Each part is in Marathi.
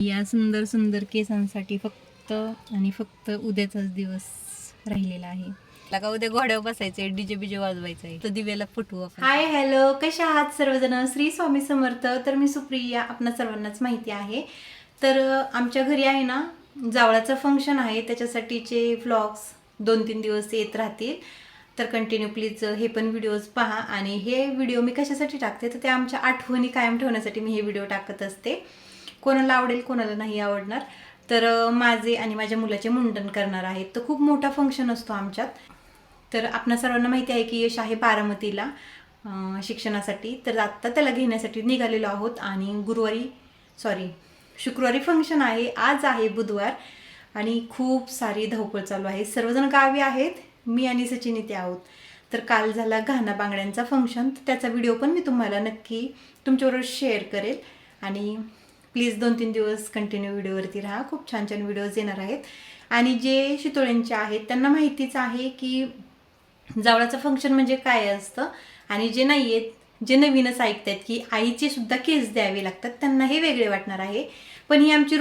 या सुंदर सुंदर केसांसाठी फक्त आणि फक्त उद्याचाच दिवस राहिलेला आहे. का उद्या घोड्यावर बसायचंय, डीजे बीजे वाजवायचंय, तर दिव्याला फुटवू आपण. हाय हॅलो, कशा आहात सर्वजण? श्री स्वामी समर्थ. तर मी सुप्रिया, आपणा सर्वांनाच माहिती आहे. तर आमच्या घरी आहे ना जावळाचं फंक्शन आहे, त्याच्यासाठीचे व्लॉग्स 2-3 दिवस येत राहतील. तर कंटिन्यू प्लीज हे पण व्हिडिओज पहा. आणि हे व्हिडिओ मी कशासाठी टाकते तर ते आमच्या आठवणी कायम ठेवण्यासाठी मी हे व्हिडिओ टाकत असते. कोणाला आवडेल कोणाला नाही आवडणार. तर माझे आणि माझ्या मुलाचे मुंडन करणार आहेत. तर खूप मोठा फंक्शन असतो आमच्यात. तर आपणा सर्वांना माहिती आहे की यश आहे बारामतीला शिक्षणासाठी. तर आत्ता त्याला घेण्यासाठी निघालेलो आहोत. आणि शुक्रवारी फंक्शन आहे, आज आहे बुधवार. आणि खूप सारी धावपळ चालू आहे. सर्वजण गावी आहेत, मी आणि सचिन इथे आहोत. तर काल झाला घाना बांगड्यांचा फंक्शन, तर त्याचा व्हिडिओ पण मी तुम्हाला नक्की तुमच्याबरोबर शेअर करेल. आणि प्लीज 2-3 दिवस कंटिन्यू व्हिडिओवरती राहा, खूप छान छान व्हिडिओज येणार आहेत. आणि जे शितोळ्यांचे आहेत त्यांना माहितीच आहे की जावळाचं फंक्शन म्हणजे काय असतं. आणि जे नाही आहेत, जे नवीनच ऐकतात की आईचे सुद्धा केस द्यावे लागतात, त्यांना हे वेगळे वाटणार आहे. पण ही आमची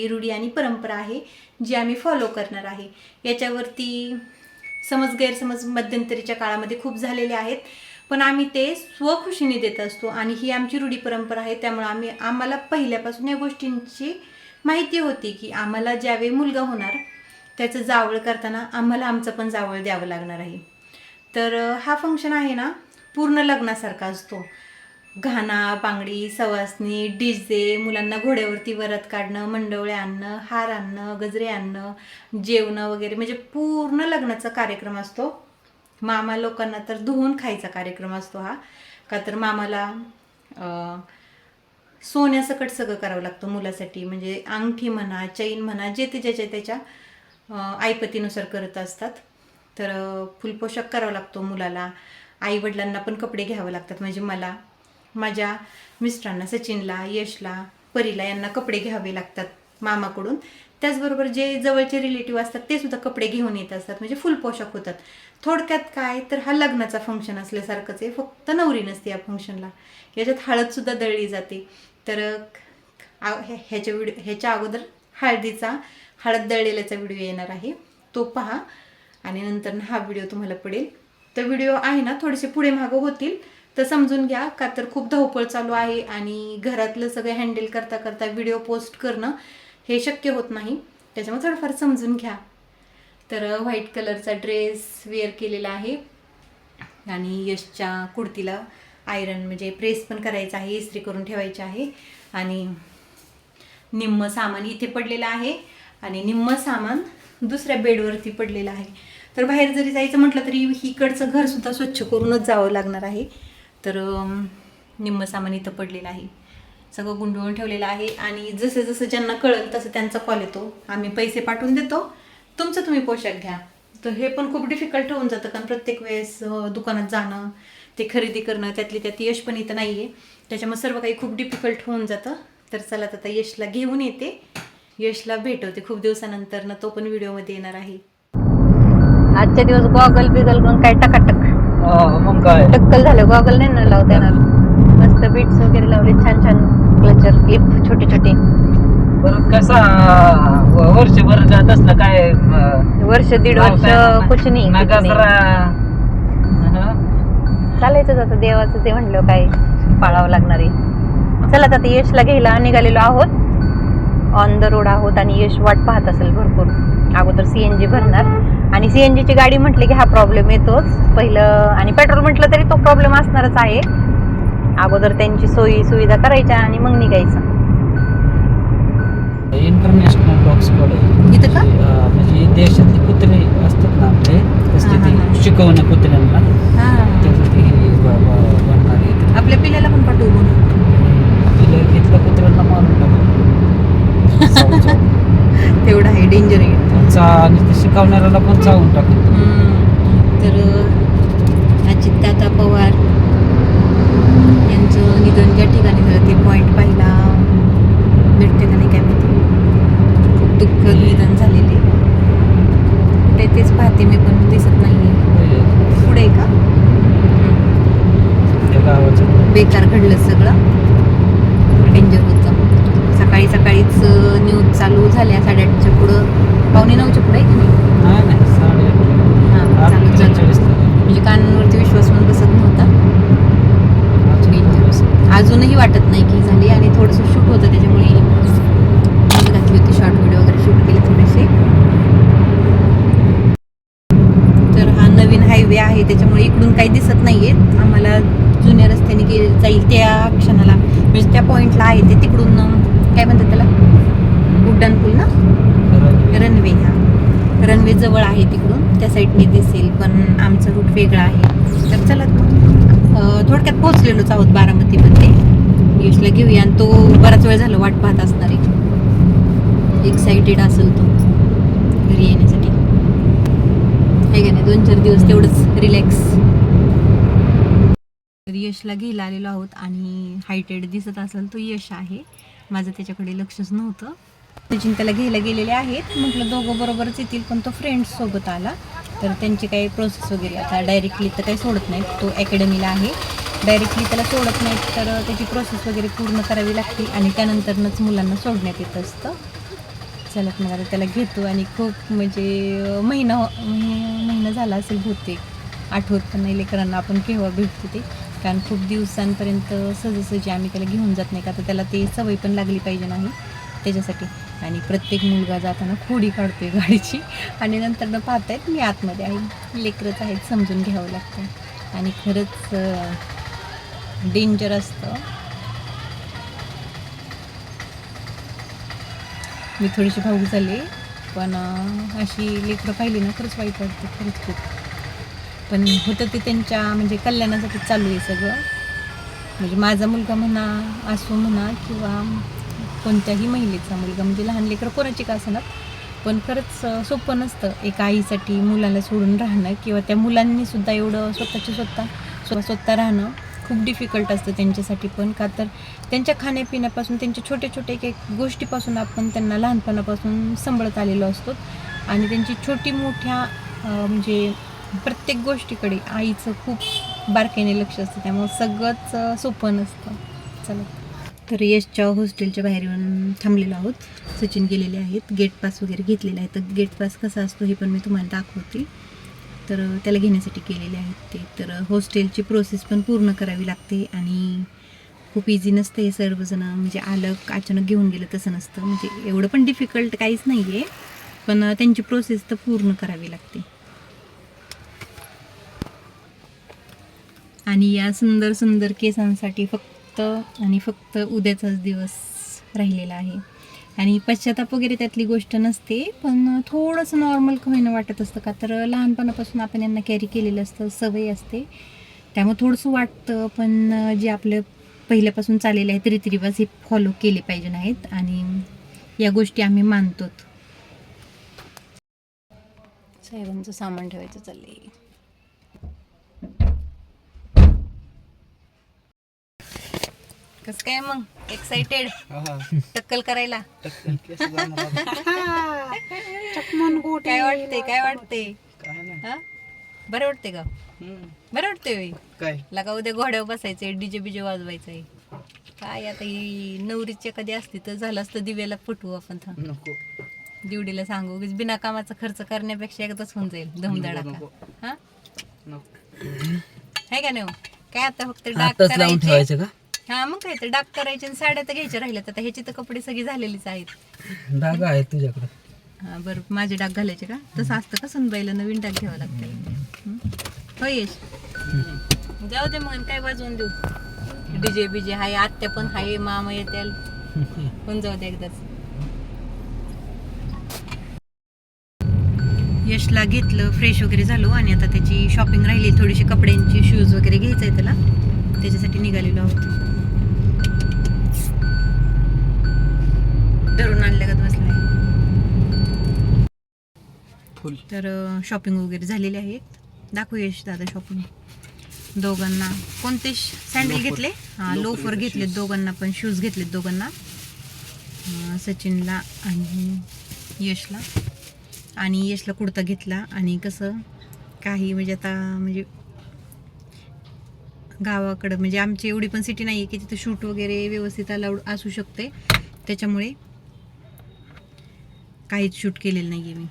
रूढी आणि परंपरा आहे जी आम्ही फॉलो करणार आहे. याच्यावरती गैरसमज मध्यंतरीच्या काळामध्ये खूप झालेले आहेत, पण आम्ही ते स्वखुशीने देत असतो. आणि ही आमची रूढी परंपरा आहे, त्यामुळे आम्हाला पहिल्यापासून या गोष्टींची माहिती होती की आम्हाला ज्यावेळी मुलगा होणार त्याचं जावळ करताना आम्हाला आमचं पण जावळ द्यावं लागणार आहे. तर हा फंक्शन आहे ना पूर्ण लग्नासारखा असतो. घाना बांगडी, सवासणी, डीजे, मुलांना घोड्यावरती वरत काढणं, मंडवळे आणणं, हार आणणं, गजरे आणणं, जेवणं वगैरे, म्हणजे पूर्ण लग्नाचा कार्यक्रम असतो. मामा लोकांना तर धुवून खायचा कार्यक्रम असतो हा. का तर मामाला सोन्यासकट सगळं करावं लागतं मुलासाठी. म्हणजे अंगठी म्हणा, चैन म्हणा, जे ते त्याच्या ऐपतीनुसार करत असतात. तर फुलपोशाख करावा लागतो मुलाला. आईवडिलांना पण कपडे घ्यावे लागतात. म्हणजे मला, माझ्या मिस्टरांना, सचिनला, यशला, परीला यांना कपडे घ्यावे लागतात मामाकडून. त्याचबरोबर जे जवळचे रिलेटिव्ह असतात ते सुद्धा कपडे घेऊन येत असतात, म्हणजे फुल पोशाख होतात. थोडक्यात काय तर हा लग्नाचा फंक्शन असल्यासारखंच आहे, फक्त नवरी नसते या फंक्शनला. याच्यात हळदसुद्धा दळली जाते. तर ह्याच्या अगोदर हळद दळलेल्याचा व्हिडिओ येणार आहे, तो पहा. आणि नंतर हा व्हिडिओ तुम्हाला पडेल. तर व्हिडिओ आहे ना थोडेसे पुढे मागं होतील, तर समजून घ्या. का तर खूप धावपळ चालू आहे आणि घरातलं सगळं हँडल करता करता व्हिडिओ पोस्ट करणं हे शक्य होत नाही, त्याच्यामुळे थोडंफार समजून घ्या. तर व्हाईट कलरचा ड्रेस वेअर केलेला आहे. आणि यशच्या कुर्तीला आयरन म्हणजे प्रेस पण करायचं आहे, इस्त्री करून ठेवायची आहे. आणि निम्म सामान इथे पडलेलं आहे आणि निम्म सामान दुसऱ्या बेडवरती पडलेलं आहे. तर बाहेर जरी जायचं म्हटलं तरी इकडचं घर सुद्धा स्वच्छ करूनच जावं लागणार आहे. तर निम्म सामान इथं पडलेलं आहे, सगळं गुंडवून ठेवलेलं आहे. आणि जसं जसं ज्यांना कळेल तसं त्यांचा कॉल येतो, आम्ही पैसे पाठवून देतो, तुमचं तुम्ही पोशाख घ्या. तर हे पण खूप डिफिकल्ट होऊन जातं, कारण प्रत्येक वेळेस दुकानात जाणं, ते खरेदी करणं, त्यात यश पण इथं नाही आहे, त्याच्यामुळे सर्व काही खूप डिफिकल्ट होऊन जातं. तर चला आता यशला घेऊन येते, यशला भेटवते खूप दिवसानंतर ना, तो पण व्हिडिओमध्ये येणार आहे. आजच्या दिवस गॉगल बिगल पण काय टकाटक मग काय टक्कल झालं. गॉगल नाही ना लावता येणार. मस्त बीट्स वगैरे लावले, छान छान क्लचर क्लिप छोटे छोटे. परत कसा वर्षभर जात असलं काय, वर्ष दीड वर्ष कुछ नाही चालायचंच. आता देवाचं ते म्हणलं काय पाळावं लागणार आहे. चला आता यशला घ्यायला निघालेलो आहोत, ऑन द रोड आहोत. आणि यश वाट पाहत असेल भरपूर. अगोदर CNG भरणार, आणि CNGची गाडी म्हटली की हा प्रॉब्लेम येतोच पहिलं. आणि पेट्रोल म्हटलं तरी तो प्रॉब्लेम असणारच आहे. अगोदर त्यांची सोयी सुविधा करायच्या आणि मग निघायचं. इंटरनॅशनल डॉग स्क्वॉड आहे इथं का? म्हणजे देशातले कुत्रे असतात ना आपले, तसले ते शिकवणं कुत्र्यांना, त्याचं ते बनणार आहे. आपल्या पिल्याला पण पाठवू तिथल्या कुत्र्यांना मारून टाकू. तेवढं आहे, डेंजर आहे. आणि ते शिकवणाऱ्याला पण चावून टाकू. तर अजितदादा पवार यांचं निधन ज्या ठिकाणी झालं ते पॉईंट पाहिला भेटते का नाही काय माहिती. खूप दुःखद निधन झालेले. कुठे तेच पाहते मी, पण दिसत नाहीये. पुढे का बेकार घडलं सगळं, डेंजर होतं. चालू झाल्या 8:30च्या पुढं, 8:45च्या पुढे आहे की नाही? नाही 8:30. हां चालू झालं. 8:43 म्हणजे कानांवरती विश्वास पण बसत नव्हता. अजूनही वाटत नाही की झाली, आणि थोडंसं शूट होतं त्याच्यामुळे घातली होती, शॉर्ट व्हिडिओ वगैरे शूट केले थोडेसे. तर हा नवीन हायवे आहे त्याच्यामुळे इकडून काही दिसत नाहीये आम्हाला. जुन्या रस्त्याने जाईल त्या क्षणाला, म्हणजे त्या पॉइंटला आहे ते, तिकडून काय म्हणतात त्याला, उड्डाण पूल ना, रनवे. हा रनवे जवळ आहे तिकडून, त्या साईडने दिसेल, पण आमचा रूट वेगळा आहे. तर चला थोडक्यात पोहोचलेलोच आहोत बारामतीमध्ये. यशला घेऊया, आणि तो बराच वेळ झाला वाट पाहत असणार आहे, एक्साइटेड असेल तो घरी येण्यासाठी, आहे का नाही. 2-4 दिवस तेवढंच रिलॅक्स. यशला घ्यायला आलेलो आहोत, आणि हायटेड दिसत असेल तो यश आहे. माझं त्याच्याकडे लक्षच नव्हतं. सचिन त्याला घ्यायला गेलेले आहेत, म्हटलं दोघं बरोबरच येतील, पण तो फ्रेंड्स सोबत आला. तर त्यांची काही प्रोसेस वगैरे, आता डायरेक्टली तर काही सोडत नाहीत, तो अकॅडमीला आहे, डायरेक्टली त्याला सोडत नाहीत, तर त्याची प्रोसेस वगैरे पूर्ण करावी लागते, आणि त्यानंतरच मुलांना सोडण्यात येत असतं. चला मग आता त्याला घेतो, आणि खूप म्हणजे महिना झाला असेल बहुतेक, आठवत पण नाही लेकरांना आपण केव्हा भेटतो ते, कारण खूप दिवसांपर्यंत सहजासहजी आम्ही त्याला घेऊन जात नाही, का तर त्याला ते सवय पण लागली पाहिजे नाही त्याच्यासाठी. आणि प्रत्येक मुलगा जाताना खोडी काढतोय गाडीची, आणि नंतर न पाहतायत मी आतमध्ये आहे, लेकरच आहेत, समजून घ्यावं लागतं, आणि खरंच डेंजर असतं. मी थोडीशी भावूक झाले, पण अशी लेकरं पाहिली ना खरंच वाईट वाटतं, खरंच खूप. पण होतं ते त्यांच्या म्हणजे कल्याणासाठी चालू आहे सगळं. म्हणजे माझा मुलगा म्हणा, असो म्हणा, किंवा कोणत्याही महिलेचा मुलगा, म्हणजे लहान लेकरं कोणाची का असणार, पण खरंच सोपं नसतं एका आईसाठी मुलाला सोडून राहणं, किंवा त्या मुलांनी सुद्धा एवढं स्वतः राहणं खूप डिफिकल्ट असतं त्यांच्यासाठी पण, का तर त्यांच्या खाण्यापिण्यापासून, त्यांच्या छोट्या छोट्या एक गोष्टीपासून आपण त्यांना लहानपणापासून सांभाळत आलेलो असतो, आणि त्यांची छोटी मोठ्या म्हणजे प्रत्येक गोष्टीकडे आईचं खूप बारकाईने लक्ष असतं, त्यामुळे सगळंच सोपं नसतं. चला, तर यशच्या हॉस्टेलच्या बाहेर येऊन थांबलेलो आहोत. सचिन गेलेले आहेत, गेट पास वगैरे घेतलेला आहे. तर गेट पास कसा असतो हे पण मी तुम्हाला दाखवते. तर त्याला घेण्यासाठी केलेले आहेत ते. तर हॉस्टेलची प्रोसेस पण पूर्ण करावी लागते, आणि खूप इझी नसतं हे. सर्वजण म्हणजे आलं अचानक घेऊन गेलं तसं नसतं, म्हणजे एवढं पण डिफिकल्ट काहीच नाही आहे, पण त्यांची प्रोसेस तर पूर्ण करावी लागते. आणि या सुंदर सुंदर केसांसाठी फक्त आणि फक्त उद्याचाच दिवस राहिलेला आहे. आणि पश्चाताप वगैरे त्यातली गोष्ट नसते, पण थोडंसं नॉर्मल होईनं वाटत असतं, का तर लहानपणापासून आपण यांना कॅरी केलेलं असतं, सवय असते, त्यामुळे थोडंसं वाटतं. पण जे आपलं पहिल्यापासून चाललेले आहेत रीतिरिवाज हे फॉलो केले पाहिजे नाहीत, आणि या गोष्टी आम्ही मानतो. साहेबांचं सामान ठेवायचं चाललंय. कसं काय मग, एक्साइटेड टक्कल करायला? काय वाटते बरं वाटते का? बरं वाटते काय लगा उद्या घोड्यावर बसायचंय, डीजे बीजे वाजवायचंय काय? आता ही नवरीच्या कधी असती तर झालं असतं, दिव्याला फुटवू आपण, दिवडीला सांगू, बिना कामाचा खर्च करण्यापेक्षा एकदाच होऊन जाईल धमधडाका. हाय का नाही? काय आता फक्त डाक करायचे. हा मग काय तर डाक करायचे, आणि साड्या तर घ्यायच्या राहिल्यात. आता ह्याची तर कपडे सगळी झालेलीच आहेत. डाग आहेत तुझ्याकडे? हा बरं, माझे डाग घालायचे का? तसं असतं का सुनबाईला? नवीन डाग घ्यावं लागतं. होय यश, जाऊ दे मग, काय वाजवून देऊ, डीजे बीजे हाय, आत्या पण हाय, मामा येतील, पण जाऊ दे एकदाच. यशला घेतलं, फ्रेश वगैरे झालो, आणि आता त्याची शॉपिंग राहिली थोडीशी, कपड्यांची, शूज वगैरे घ्यायचं आहे त्याला, त्याच्यासाठी निघालेलो आहोत. धरून आणल्यागत बसलाय. तर शॉपिंग वगैरे झालेले आहेत. दाखवू यश दादा शॉपिंग. दोघांना कोणते सँडल घेतले? हां, लोफर घेतलेत दोघांना, पण शूज घेतलेत दोघांना, सचिनला आणि यशला. आणि यशला कुर्ता घेतला. आणि कसं काही म्हणजे आता म्हणजे गावाकडं, म्हणजे आमची एवढी पण सिटी नाही आहे की तिथं शूट वगैरे व्यवस्थित अलाउड असू शकते, त्याच्यामुळे काहीच शूट केलेलं नाहीये मी.